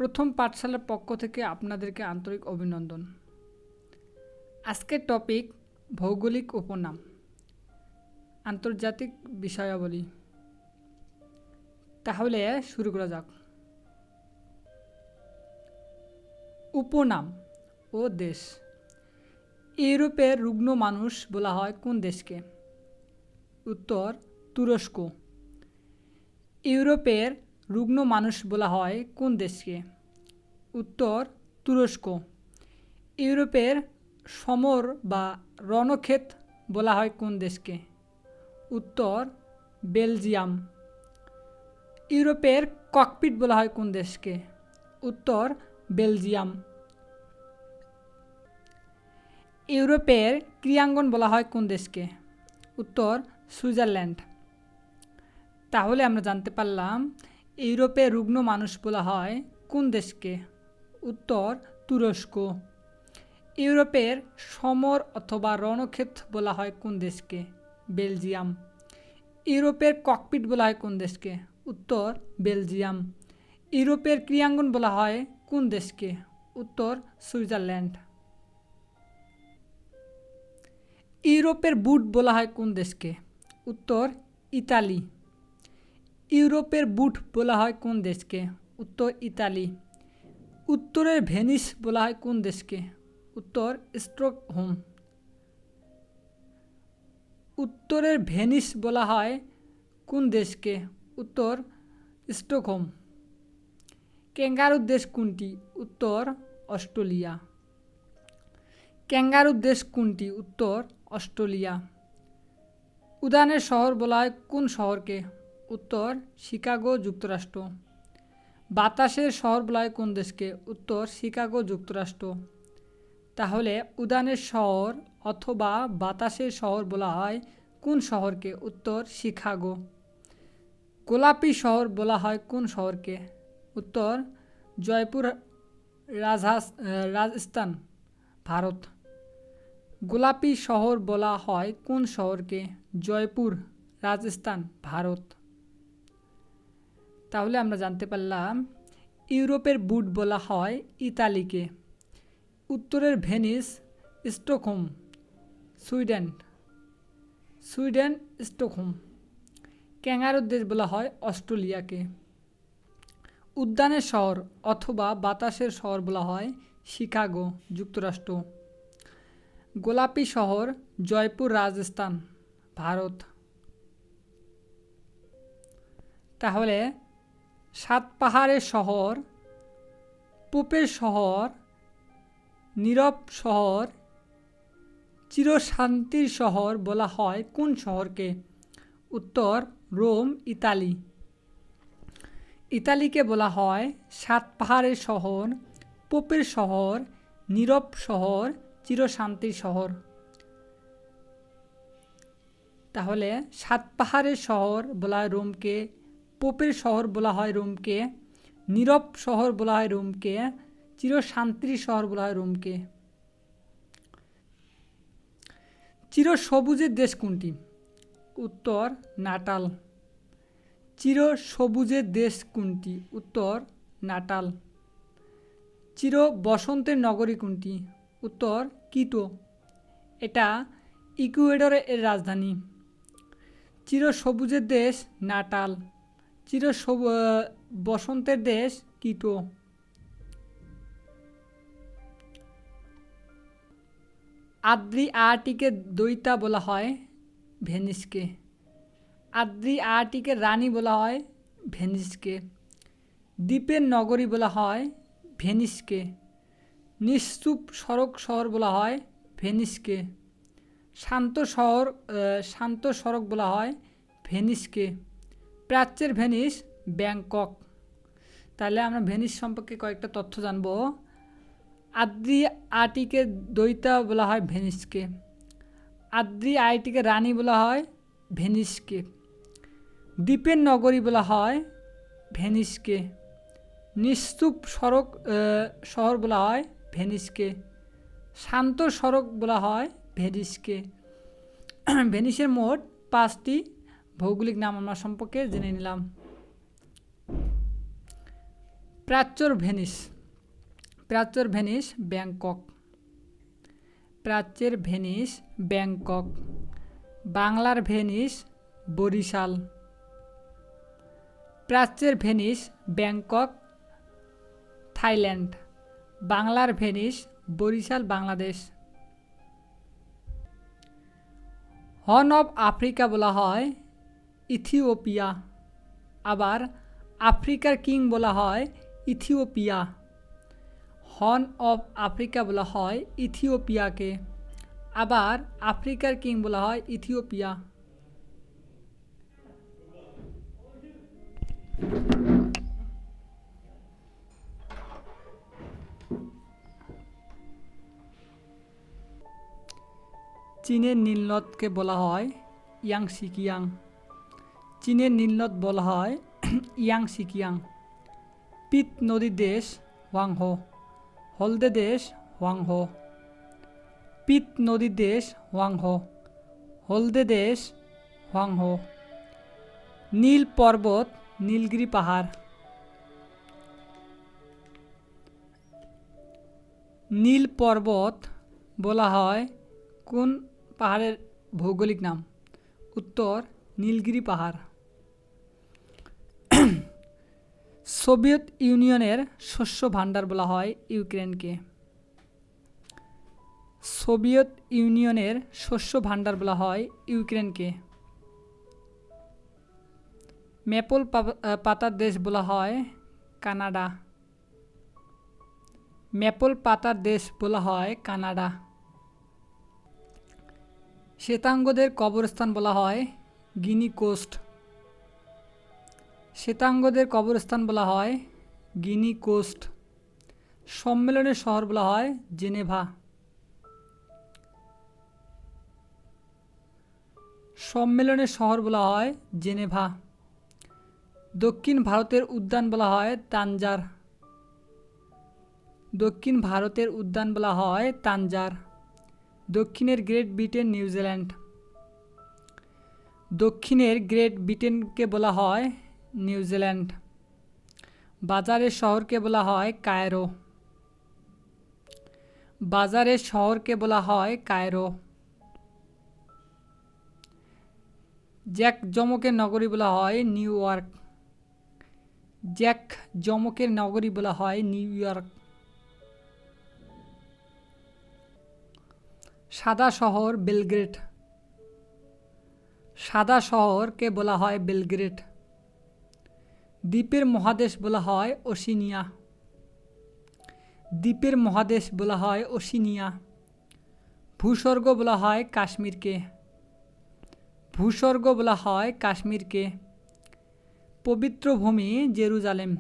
প্রথম পাঠশালার পক্ষ থেকে আপনাদেরকে আন্তরিক অভিনন্দন। আজকের টপিক ভৌগোলিক উপনাম, আন্তর্জাতিক বিষয়াবলী। তাহলে শুরু করা যাক। উপনাম ও দেশ। ইউরোপের রুগ্ন মানুষ বলা হয় কোন দেশকে? উত্তর তুরস্ক। ইউরোপের রুগ্ন মানুষ বলা হয় কোন দেশকে? উত্তর তুরস্ক। ইউরোপের সমর বা রণক্ষেত বলা হয় কোন দেশকে? উত্তর বেলজিয়াম। ইউরোপের ককপিট বলা হয় কোন দেশকে? উত্তর বেলজিয়াম। ইউরোপের ক্রীড়াঙ্গন বলা হয় কোন দেশকে? উত্তর সুইজারল্যান্ড। তাহলে আমরা জানতে পারলাম ইউরোপে রুগ্ন মানুষ বলা হয় কোন দেশকে? উত্তর তুরস্ক। ইউরোপের সমর অথবা রণক্ষেত বলা হয় কোন দেশকে? বেলজিয়াম। ইউরোপের ককপিট বলা হয় কোন দেশকে? উত্তর বেলজিয়াম। ইউরোপের ক্রীড়াঙ্গন বলা হয় কোন দেশকে? উত্তর সুইজারল্যান্ড। ইউরোপের বুট বলা হয় কোন দেশকে? উত্তর ইতালি। ইউরোপের বুট বলা হয় কোন দেশকে? উত্তর ইতালি। উত্তরের ভেনিস বলা হয় কোন দেশকে? উত্তর স্টকহোম। উত্তরের ভেনিস বলা হয় কোন দেশকে? উত্তর স্টকহোম। ক্যাঙ্গারুর দেশ কোনটি? উত্তর অস্ট্রেলিয়া। ক্যাঙ্গারুর দেশ কোনটি? উত্তর অস্ট্রেলিয়া। উদানের শহর বলা হয় কোন শহরকে? উত্তর শিকাগো, যুক্তরাষ্ট্র। বাতাসের শহর বলা হয় কোন দেশকে? উত্তর শিকাগো, যুক্তরাষ্ট্র। তাহলে উদানের শহর অথবা বাতাসের শহর বলা হয় কোন শহরকে? উত্তর শিকাগো। গোলাপি শহর বলা হয় কোন শহরকে? উত্তর জয়পুর, রাজস্থান, ভারত। গোলাপি শহর বলা হয় কোন শহরকে? জয়পুর, রাজস্থান, ভারত। তাহলে আমরা জানতে পারলাম ইউরোপের বুট বলা হয় ইতালিকে। উত্তরের Venice Stockholm, Sweden. Sweden Stockholm. ক্যাঙ্গারুর দেশ বলা হয় অস্ট্রেলিয়াকে। উদ্যানের শহর অথবা বাতাসের শহর বলা হয় শিকাগো, যুক্তরাষ্ট্র। গোলাপি শহর জয়পুর, রাজস্থান, ভারত। তাহলে সাত পাহাড়ের শহর, পোপের শহর, নীরব শহর, চিরশান্তির শহর বলা হয় কোন শহরকে? উত্তর রোম, ইতালি। ইতালিকে বলা হয় সাত পাহাড়ের শহর, পোপের শহর, নীরব শহর, চিরশান্তির শহর। তাহলে সাত পাহাড়ের শহর বলা হয় রোমকে, পোপের শহর বলা হয় রোমকে, নীরব শহর বলা হয় রোমকে, চিরশান্তির শহর বলা হয় রোমকে। চিরসবুজের দেশ কোনটি? উত্তর নাটাল। চিরসবুজের দেশ কোনটি? উত্তর নাটাল। চির বসন্তের নগরী কোনটি? উত্তর কিটো। এটা ইকুয়েডরের রাজধানী। চিরসবুজের দেশ নাটাল। বসন্তের দেশ কিটো। আদ্রিয়াটিকের দৈত্য বলা হয় ভেনিসকে। আদ্রিয়াটিকের রানী বলা হয় ভেনিসকে। দ্বীপের নগরী বলা হয় ভেনিসকে। নিশ্চুপ সড়ক শহর বলা হয় ভেনিসকে। শান্ত সড়ক বলা হয় ভেনিসকে। প্রাচ্যের ভেনিস ব্যাংকক। তাহলে আমরা ভেনিস সম্পর্কে কয়েকটা তথ্য জানব। আদ্রিয়াটিকের দৈত্য বলা হয় ভেনিসকে। আদ্রিয়াটিকের রানী বলা হয় ভেনিসকে। দ্বীপের নগরী বলা হয় ভেনিসকে। নিশ্চুপ শহর বলা হয় ভেনিসকে। শান্ত সড়ক বলা হয় ভেনিসকে। ভেনিসের মোট 5টি ভৌগোলিক নাম আমরা সম্পর্কে জেনে নিলাম। প্রাচ্যর ভেনিস। প্রাচ্যের ভেনিস ব্যাংকক। প্রাচ্যের ভেনিস ব্যাংকক। বাংলার ভেনিস বরিশাল। প্রাচ্যের ভেনিস ব্যাংকক থাইল্যান্ড। বাংলার Venice Barishal Bangladesh. Horn of Africa বলা হয় ইথিওপিয়া। আবার আফ্রিকার কিং বলা হয় ইথিওপিয়া। হর্ন অফ আফ্রিকা বলা হয় ইথিওপিয়াকে। আবার আফ্রিকার কিং বলা হয় ইথিওপিয়া। চীনের নীলনদকে বলা হয় ইয়াংশিকিয়াং। চীনের নীলনদ বলা হয় ইয়াংশিকিয়াং। পিত নদীর দেশ হোয়াংহো। হলদে দেশ হোয়াংহো। পিত নদীর দেশ হোয়াংহো। হলদে দেশ হোয়াংহো। নীল পর্বত নীলগিরি পাহাড়। নীল পর্বত বলা হয় কোন পাহাড়ের ভৌগোলিক নাম? উত্তর নীলগিরি পাহাড়। সোভিয়েত ইউনিয়নের শস্য ভাণ্ডার বলা হয় ইউক্রেনকে। সোভিয়েত ইউনিয়নের শস্য ভাণ্ডার বলা হয় ইউক্রেনকে। ম্যাপল পাতার দেশ বলা হয় কানাডা। ম্যাপল পাতার দেশ বলা হয় কানাডা। শ্বেতাঙ্গদের কবরস্থান বলা হয় গিনি কোস্ট। শ্বেতাঙ্গদের কবরস্থান বলা হয় গিনি কোস্ট। সম্মেলনের শহর বলা হয় জেনেভা। সম্মেলনের শহর বলা হয় জেনেভা। দক্ষিণ ভারতের উদ্যান বলা হয় তানজার। দক্ষিণ ভারতের উদ্যান বলা হয় তানজার। দক্ষিণের গ্রেট ব্রিটেন নিউজিল্যান্ড। দক্ষিণের গ্রেট ব্রিটেনকে বলা হয় নিউজিল্যান্ড। বাজারের শহরকে বলা হয় কায়রো। বাজারের শহরকে বলা হয় কায়রো। জ্যাক জমকের নগরী বলা হয় নিউ ইয়র্ক। জ্যাক জমকের নগরী বলা হয় নিউ ইয়র্ক। সাদা শহর বেলগ্রেড। সাদা শহরকে বলা হয় বেলগ্রেড। দ্বীপের মহাদেশ বলা হয় ওশিনিয়া। দ্বীপের মহাদেশ বলা হয় ওশিনিয়া। ভূস্বর্গ বলা হয় কাশ্মীরকে। ভূস্বর্গ বলা হয় কাশ্মীরকে। পবিত্র ভূমি জেরুজালেম।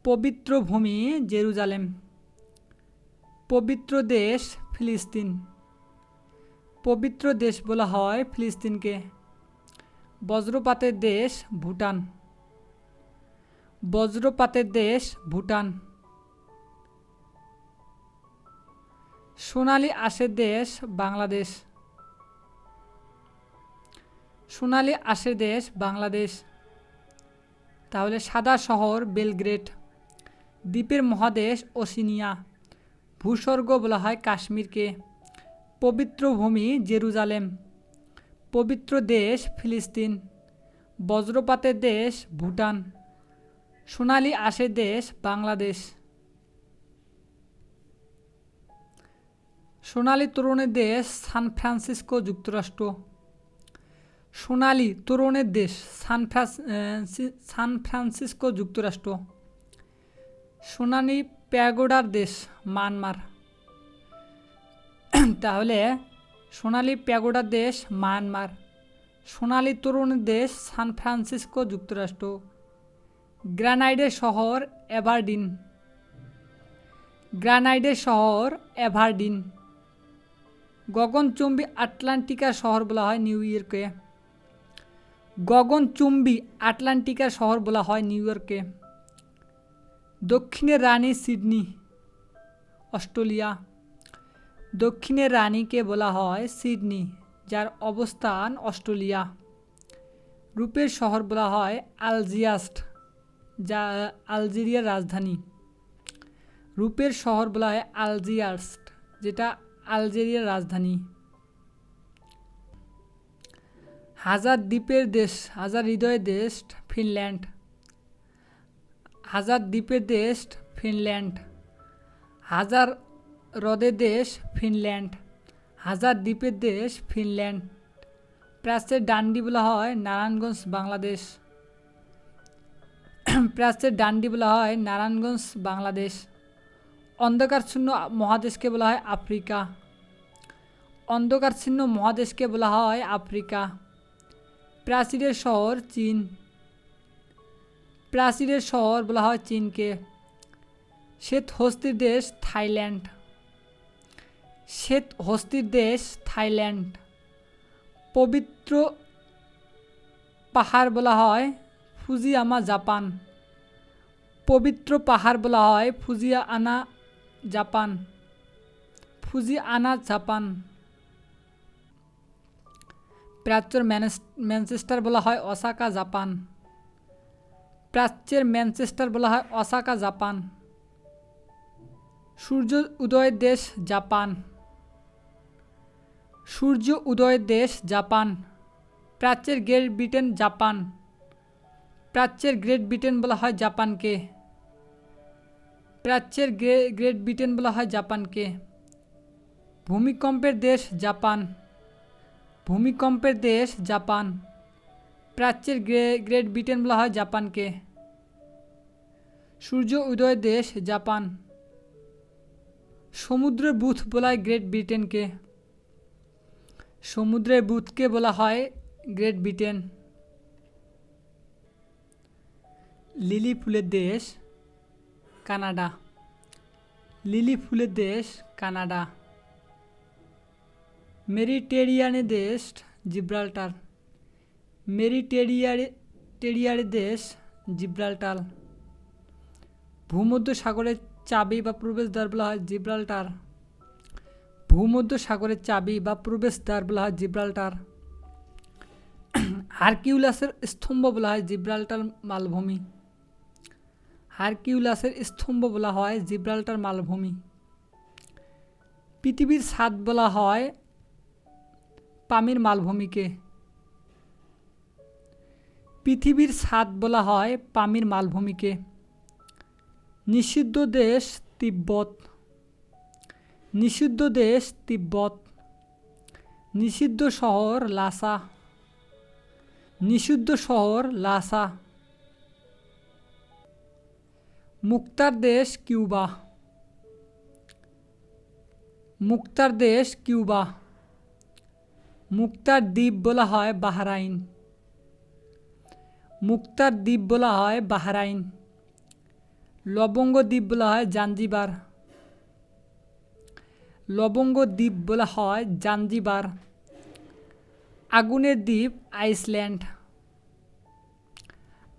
পবিত্র ভূমি জেরুজালেম। পবিত্র দেশ ফিলিস্তিন। পবিত্র দেশ বলা হয় ফিলিস্তিনকে। বজ্রপাতের দেশ ভুটান। বজ্রপাতের দেশ ভুটান। সোনালী আঁশের দেশ বাংলাদেশ। সোনালী আঁশের দেশ বাংলাদেশ। তাহলে সাদা শহর বেলগ্রেড। দ্বীপের মহাদেশ ওশিনিয়া। ভূস্বর্গ বলা হয় কাশ্মীরকে। পবিত্র ভূমি জেরুজালেম। পবিত্র দেশ ফিলিস্তিন। বজ্রপাতের দেশ ভুটান। সোনালী আঁশের দেশ বাংলাদেশ। সোনালী তরুণের দেশ সান ফ্রান্সিসকো যুক্তরাষ্ট্র। সোনালী তরুণের দেশ সান ফ্রান্সিসকো যুক্তরাষ্ট্র। সোনালী প্যাগোডার দেশ মায়ানমার। তাহলে সোনালী প্যাগোডার দেশ মায়ানমার। সোনালী তরুণের দেশ সান ফ্রান্সিসকো যুক্তরাষ্ট্র। গ্রানাইটের শহর অ্যাবারডিন। গ্রানাইটের শহর অ্যাবারডিন। গগনচুম্বী আটলান্টিকার শহর বলা হয় নিউ ইয়র্ককে। গগনচুম্বী আটলান্টিকার শহর বলা হয় নিউ ইয়র্ককে। দক্ষিণের রানী সিডনি অস্ট্রেলিয়া। দক্ষিণের রানীকে বলা হয় সিডনি, যার অবস্থান অস্ট্রেলিয়া। রূপের শহর বলা হয় আলজিয়ার্স, যা আলজেরিয়ার রাজধানী। রূপের শহর বলা হয় আলজিয়ার্স, যেটা আলজেরিয়ার রাজধানী। হাজার দ্বীপের দেশ, হাজার হৃদয়ের দেশ ফিনল্যান্ড। হাজার দ্বীপের দেশ ফিনল্যান্ড। হাজার হ্রদের দেশ ফিনল্যান্ড। হাজার দ্বীপের দেশ ফিনল্যান্ড। প্রাচ্যের ডান্ডি বলা হয় নারায়ণগঞ্জ, বাংলাদেশ। প্রাচ্যের ডান্ডি বলা হয় নারায়ণগঞ্জ, বাংলাদেশ। অন্ধকারশূন্য মহাদেশকে বলা হয় আফ্রিকা। অন্ধকারশূন্য মহাদেশকে বলা হয় আফ্রিকা। প্রাচীরের শহর চীন। প্রাচীরের শহর বলা হয় চীনকে। শ্বেত হস্তির দেশ থাইল্যান্ড। শ্বেত হস্তির দেশ থাইল্যান্ড। পবিত্র পাহাড় বলা হয় ফুজিয়ামা, জাপান। পবিত্র পাহাড় বলা হয় ফুজিয়ানা, জাপান। ফুজিয়ানা, জাপান। প্রাচ্যের ম্যানচেস্টার বলা হয় ওসাকা, জাপান। প্রাচ্যের ম্যানচেস্টার বলা হয় ওসাকা, জাপান। সূর্য উদয়ের দেশ জাপান। সূর্য উদয়ের দেশ জাপান। প্রাচ্যের গ্রেট ব্রিটেন, জাপান। প্রাচ্যের গ্রেট ব্রিটেন বলা হয় জাপানকে। প্রাচ্যের গ্রেট ব্রিটেন বলা হয় জাপানকে। ভূমিকম্পের দেশ জাপান। ভূমিকম্পের দেশ জাপান। প্রাচ্যের গ্রেট ব্রিটেন বলা হয় জাপানকে। সূর্য উদয়ের দেশ জাপান। সমুদ্রের বুথ বলা হয় গ্রেট ব্রিটেনকে। সমুদ্রের বুথকে বলা হয় গ্রেট ব্রিটেন। লিলি ফুলের দেশ কানাডা। লিলি ফুলের দেশ কানাডা। মেডিটেরিয়ানের দেশ জিব্রাল্টার। মেডিটেরিয়ানের দেশ জিব্রাল্টার। ভূমধ্য সাগরের চাবি বা প্রবেশদ্বার বলা হয় জিব্রাল্টার। ভূমধ্য সাগরের চাবি বা প্রবেশদ্বার বলা হয় জিব্রাল্টার। হারকিউলাসের স্তম্ভ বলা হয় জিব্রাল্টার মালভূমি। হারকিউলাসের স্তম্ভ বলা হয় জিব্রাল্টার মালভূমি। পৃথিবীর ছাদ বলা হয় পামির মালভূমিকে। পৃথিবীর ছাদ বলা হয় পামির মালভূমিকে। নিষিদ্ধ দেশ তিব্বত। নিষিদ্ধ দেশ তিব্বত। নিষিদ্ধ শহর লাসা। নিষিদ্ধ শহর লাসা। মুক্তার দেশ কিউবা। মুক্তার দেশ কিউবা। মুক্তার দ্বীপ বলা হয় বাহরাইন। মুক্তার দ্বীপ বলা হয় বাহরাইন। লবঙ্গ দ্বীপ বলা হয় জাঞ্জিবার। লবঙ্গ দ্বীপ বলা হয় জাঞ্জিবার। আগুনের দ্বীপ আইসল্যান্ড।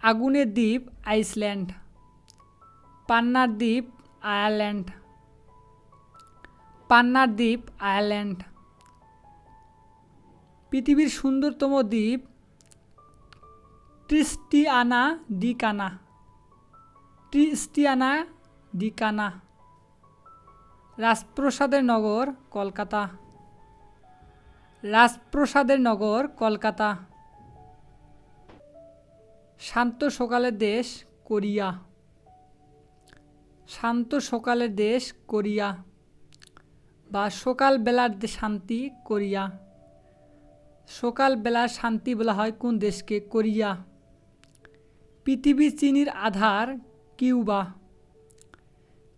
আগুনের দ্বীপ আইসল্যান্ড। পান্নার দ্বীপ আয়ারল্যান্ড। পান্নার দ্বীপ আয়ারল্যান্ড। পৃথিবীর সুন্দরতম দ্বীপ ক্রিস্টিয়ানা ডি কানা। ক্রিস্টিয়ানা ডি কানা। রাজপ্রাসাদের নগর কলকাতা। রাজপ্রাসাদের নগর কলকাতা। শান্ত সকালের দেশ কোরিয়া। শান্ত সকালের দেশ কোরিয়া বা সকালবেলার শান্তি কোরিয়া। সকালবেলার শান্তি বলা হয় কোন দেশকে? কোরিয়া। পৃথিবীর চিনির আধার কিউবা।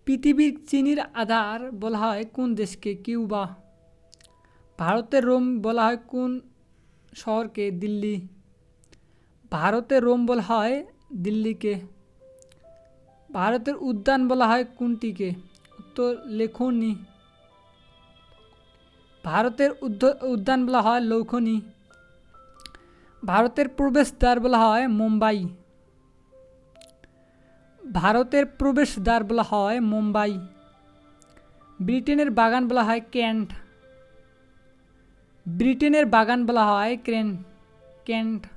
পৃথিবীর চিনির আধার বলা হয় কোন দেশকে? কিউবা। ভারতের রোম বলা হয় কোন শহরকে? দিল্লি। ভারতের রোম বলা হয় দিল্লিকে। ভারতের উদ্যান বলা হয় কোনটিকে? উত্তর লেখনি। ভারতের উদ্যান বলা হয় লৌখনি। ভারতের প্রবেশদ্বার বলা হয় মুম্বাই। ভারতের প্রবেশদ্বার বলা হয় মুম্বাই। ব্রিটেনের বাগান বলা হয় কেন্ট। ব্রিটেনের বাগান বলা হয় কেন্ট।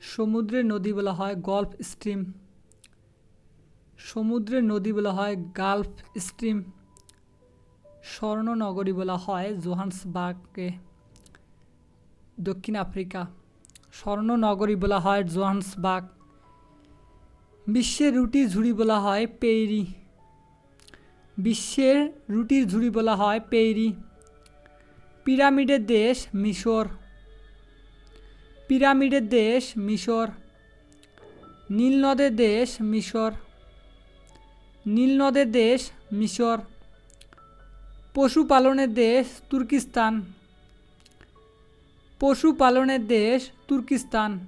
সমুদ্রের নদী বলা হয় গলফ স্ট্রিম। সমুদ্রের নদী বলা হয় গালফ স্ট্রিম। স্বর্ণনগরী বলা হয় জোহান্সবার্গকে। দক্ষিণ আফ্রিকা। স্বর্ণনগরী বলা হয় জোহান্সবার্গ। বিশ্বের রুটির ঝুড়ি বলা হয় পেইরি। বিশ্বের রুটির ঝুড়ি বলা হয় পেইরি। পিরামিডের দেশ মিশর। পিরামিডের দেশ মিশর। নীল নদের দেশ মিশর। নীল নদের দেশ মিশর। পশুপালনের দেশ তুর্কিস্তান। পশুপালনের দেশ তুর্কিস্তান।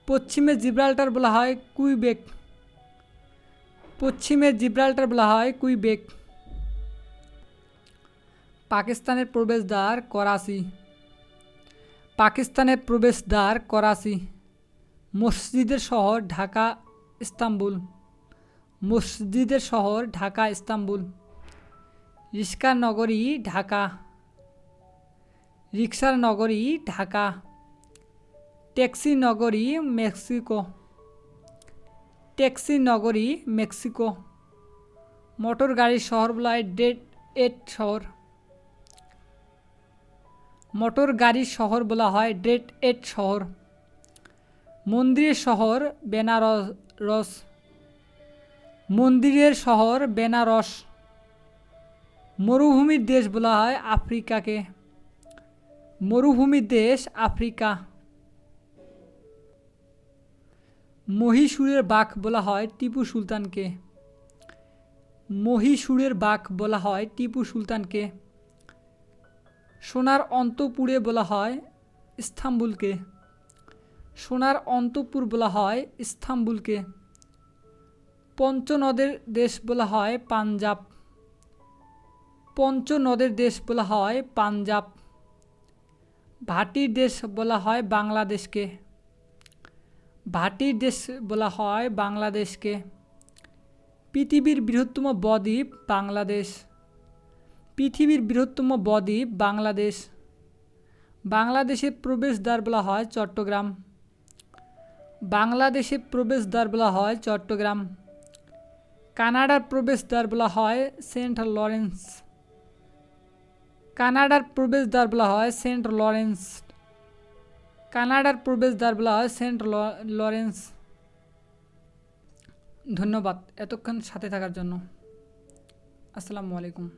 পশ্চিমে জিব্রাল্টার বলা হয় কুইবেক। পশ্চিমে জিব্রাল্টার বলা হয় কুইবেক। পাকিস্তানের প্রবেশদ্বার করাচি। পাকিস্তানের প্রবেশদ্বার করাচি। মসজিদের শহর ঢাকা ইস্তাম্বুল। মসজিদের শহর ঢাকা ইস্তাম্বুল। রিক্সার নগরী ঢাকা। রিক্সার নগরী ঢাকা। ট্যাক্সি নগরী মেক্সিকো। ট্যাক্সি নগরী মেক্সিকো। মোটর গাড়ির শহর বলা হয় ডেড এট শহর। মোটর গাড়ির শহর বলা হয় ডেড এট শহর। মন্দিরের শহর বেনারস। মন্দিরের শহর বেনারস। মরুভূমির দেশ বলা হয় আফ্রিকাকে। মরুভূমির দেশ আফ্রিকা। মহীশূরের বাঘ বলা হয় টিপু সুলতানকে। মহীশূরের বাঘ বলা হয় টিপু সুলতানকে। সোনার অন্তপুরে বলা হয় ইস্তাম্বুলকে। সোনার অন্তপুর বলা হয় ইস্তাম্বুলকে। পঞ্চনদের দেশ বলা হয় পাঞ্জাব। পঞ্চনদের দেশ বলা হয় পাঞ্জাব। ভাটির দেশ বলা হয় বাংলাদেশকে। ভাটির দেশ বলা হয় বাংলাদেশকে। পৃথিবীর বৃহত্তম বদ্বীপ বাংলাদেশ। পৃথিবীর বৃহত্তম বদ্বীপ বাংলাদেশ। বাংলাদেশের প্রবেশদ্বার বলা হয় চট্টগ্রাম। বাংলাদেশের প্রবেশদ্বার বলা হয় চট্টগ্রাম। কানাডার প্রবেশদ্বার বলা হয় সেন্ট লরেন্স। কানাডার প্রবেশদ্বার বলা হয় সেন্ট লরেন্স। কানাডার প্রবেশদ্বার বলা হয় সেন্ট লরেন্স। ধন্যবাদ এতক্ষণ সাথে থাকার জন্য। আসসালামু আলাইকুম।